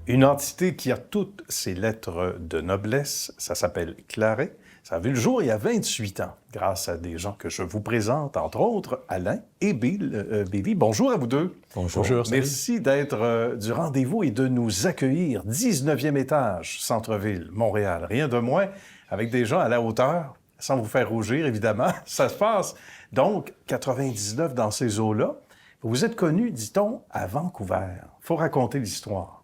Une entité qui a toutes ses lettres de noblesse, ça s'appelle Claret. Ça a vu le jour il y a 28 ans, grâce à des gens que je vous présente, entre autres Alain et Billy. Bonjour à vous deux. Bonjour. Merci d'être du rendez-vous et de nous accueillir. 19e étage, centre-ville, Montréal. Rien de moins, avec des gens à la hauteur, sans vous faire rougir, évidemment. Ça se passe. Donc, 99 dans ces eaux-là. Vous êtes connus, dit-on, à Vancouver. Il faut raconter l'histoire.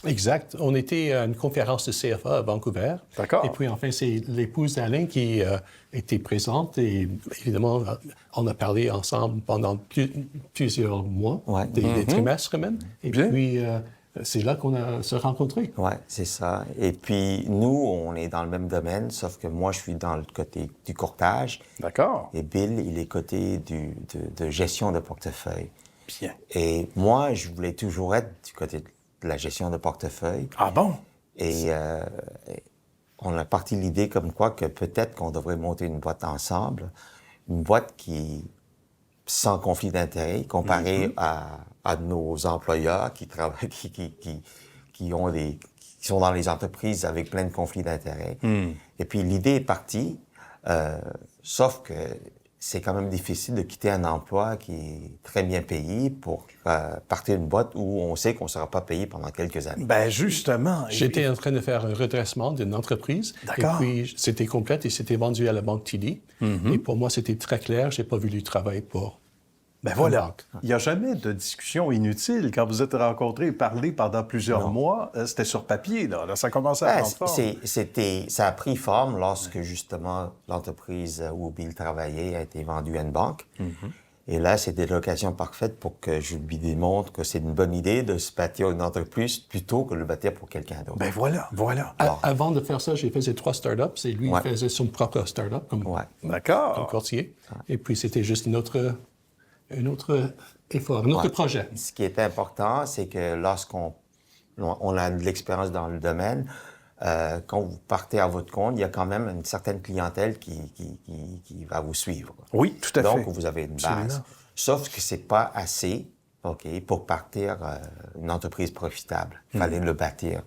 Exact. On était à une conférence de CFA à Vancouver. D'accord. Et puis, enfin, c'est l'épouse d'Alain qui était présente. Et évidemment, on a parlé ensemble pendant plusieurs mois, des trimestres même. Et Bien. puis, c'est là qu'on a se rencontrés. Oui, c'est ça. Et puis, nous, on est dans le même domaine, sauf que moi, je suis dans le côté du courtage. D'accord. Et Bill, il est côté de gestion de portefeuille. Bien. Et moi, je voulais toujours être du côté de la gestion de portefeuille. Ah bon? Et on a parti l'idée comme quoi que peut-être qu'on devrait monter une boîte ensemble, une boîte qui sans conflit d'intérêt, comparé à nos employeurs qui travaillent, qui sont dans les entreprises avec plein de conflits d'intérêt. Et puis l'idée est partie, sauf que c'est quand même difficile de quitter un emploi qui est très bien payé pour partir d'une boîte où on sait qu'on ne sera pas payé pendant quelques années. Ben justement. J'étais en train de faire un redressement d'une entreprise. D'accord. Et puis, c'était complète et c'était vendu à la banque TD. Et pour moi, c'était très clair. Je n'ai pas voulu travailler pour Ben la voilà. banque. Il n'y a jamais de discussion inutile. Quand vous êtes rencontrés et parlé pendant plusieurs mois, c'était sur papier, là. Là, ça commençait à prendre forme. Ça a pris forme lorsque, justement, l'entreprise où Bill travaillait a été vendue à une banque. Et là, c'était l'occasion parfaite pour que je lui démontre que c'est une bonne idée de se bâtir une entreprise plutôt que de le bâtir pour quelqu'un d'autre. Ben voilà. Avant de faire ça, j'ai fait 3 startups et lui, il faisait son propre startup comme D'accord. courtier. Et puis, c'était juste un autre effort, un autre projet. Ce qui est important, c'est que lorsqu'on a de l'expérience dans le domaine, quand vous partez à votre compte, il y a quand même une certaine clientèle qui va vous suivre. Oui, tout à fait. Donc, vous avez une base. Absolument. Sauf que c'est pas assez, pour partir une entreprise profitable. Il fallait le bâtir.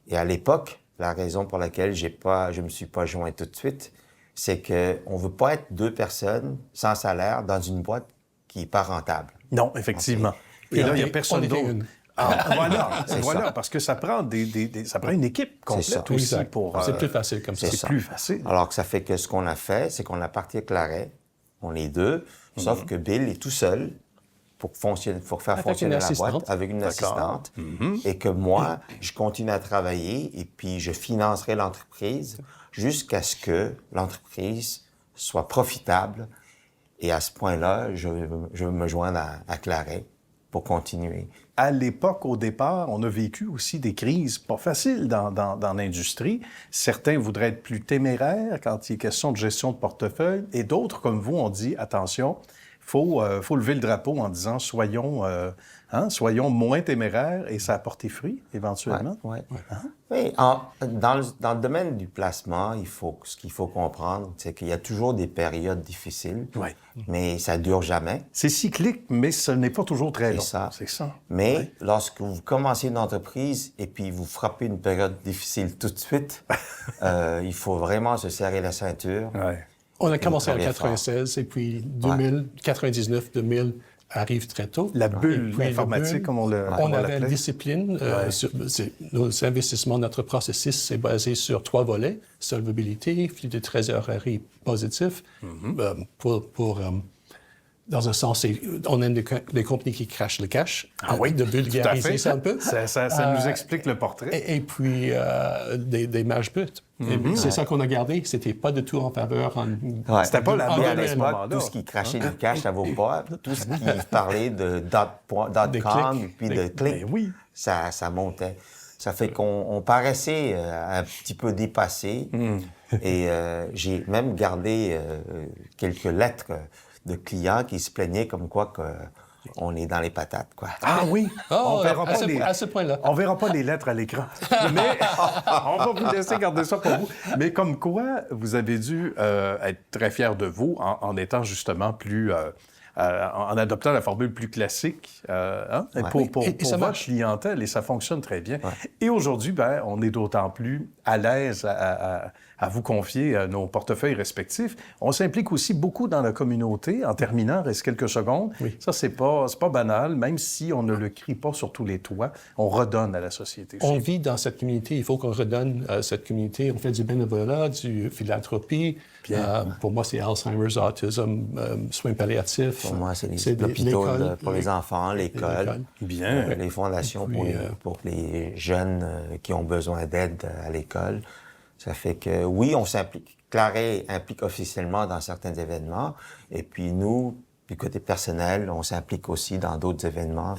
Et à l'époque, la raison pour laquelle je me suis pas joint tout de suite, c'est que on veut pas être 2 personnes sans salaire dans une boîte qui est pas rentable. Non, effectivement. Et là, il n'y a personne était d'autre. une. Voilà, parce que ça prend ça prend une équipe complète ça. aussi Exact. pour... C'est plus facile comme ça. C'est plus facile. Alors que ça fait que ce qu'on a fait, c'est qu'on a parti à Claret. On est 2, sauf que Bill est tout seul pour faire fonctionner la boîte avec une assistante. Et que moi, je continue à travailler et puis je financerai l'entreprise jusqu'à ce que l'entreprise soit profitable. Et à ce point-là, je vais me joindre à Claret pour continuer. À l'époque, au départ, on a vécu aussi des crises pas faciles dans l'industrie. Certains voudraient être plus téméraires quand il est question de gestion de portefeuille, et d'autres, comme vous, ont dit, attention, faut lever le drapeau en disant soyons moins téméraires, et ça a porté fruit, éventuellement. Ouais. Oui, dans le domaine du placement, ce qu'il faut comprendre, c'est qu'il y a toujours des périodes difficiles, mais ça dure jamais. C'est cyclique, mais ce n'est pas toujours très long. C'est ça. Mais lorsque vous commencez une entreprise et puis vous frappez une période difficile tout de suite, il faut vraiment se serrer la ceinture. On a commencé en travailler 96 et puis 2000, 99, 2000 arrive très tôt. La bulle puis, informatique, comme on avait l'appelait. une discipline. Nos investissements, notre processus, c'est basé sur 3 volets. Solvabilité, flux de trésorerie positif. Dans un sens, on aime des compagnies qui crachent le cash. De vulgariser ça un peu. Ça nous explique le portrait. Et puis, des marges brutes. C'est ça qu'on a gardé. C'était pas du tout en faveur. C'était pas la à mode à ce moment-là. tout ce qui crachait du cash, ça vaut pas. Tout ce qui parlait de .com et puis de clics, ça montait. Ça fait qu'on paraissait un petit peu dépassé. Et j'ai même gardé quelques lettres de clients qui se plaignaient comme quoi on est dans les patates, quoi. Ah oui! On verra à ce point-là. On verra pas les lettres à l'écran. Mais on va vous laisser garder ça pour vous. Mais comme quoi, vous avez dû être très fiers de vous en étant justement plus en adoptant la formule plus classique pour votre clientèle, et ça fonctionne très bien. Ouais. Et aujourd'hui, on est d'autant plus à l'aise à vous confier nos portefeuilles respectifs. On s'implique aussi beaucoup dans la communauté. En terminant, reste quelques secondes. Oui. Ça, c'est pas banal, même si on ne le crie pas sur tous les toits. On redonne à la société. On vit dans cette communauté. Il faut qu'on redonne à cette communauté. On fait du bénévolat, du philanthropie. Pour moi, c'est Alzheimer's, autisme, soins palliatifs. Pour moi, c'est les hôpitaux pour les enfants, l'école. Bien. Les fondations pour les jeunes qui ont besoin d'aide à l'école. Ça fait que, oui, on s'implique. Claret implique officiellement dans certains événements. Et puis nous, du côté personnel, on s'implique aussi dans d'autres événements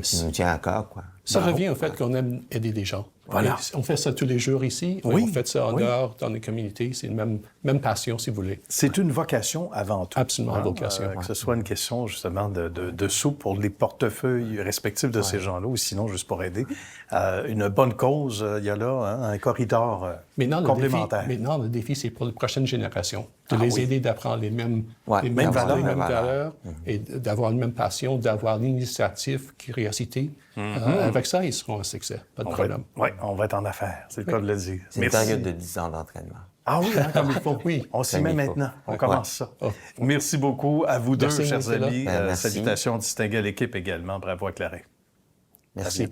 qui nous tiennent à cœur, quoi. Ça revient au fait qu'on aime aider les gens. Voilà. On fait ça tous les jours ici. Oui. On fait ça en dehors, dans les communautés. C'est une même passion, si vous voulez. C'est une vocation avant tout. Absolument, une vocation. Que ce soit une question, justement, de sous pour les portefeuilles respectifs de ces gens-là, ou sinon, juste pour aider. Une bonne cause, il y a là un corridor complémentaire. Maintenant, le défi, c'est pour les prochaines générations. De les aider d'apprendre les mêmes valeurs et d'avoir une même passion, d'avoir l'initiative, curiosité. Avec ça, ils seront un succès. Pas de problème. Oui, on va être en affaires. C'est le cas de le dire. C'est une période de 10 ans d'entraînement. Ah oui, comme il faut. Oui, on s'y met maintenant. On commence ça. Merci beaucoup à vous deux, chers amis. Salutations distinguées à l'équipe également. Bravo à Claret. Merci.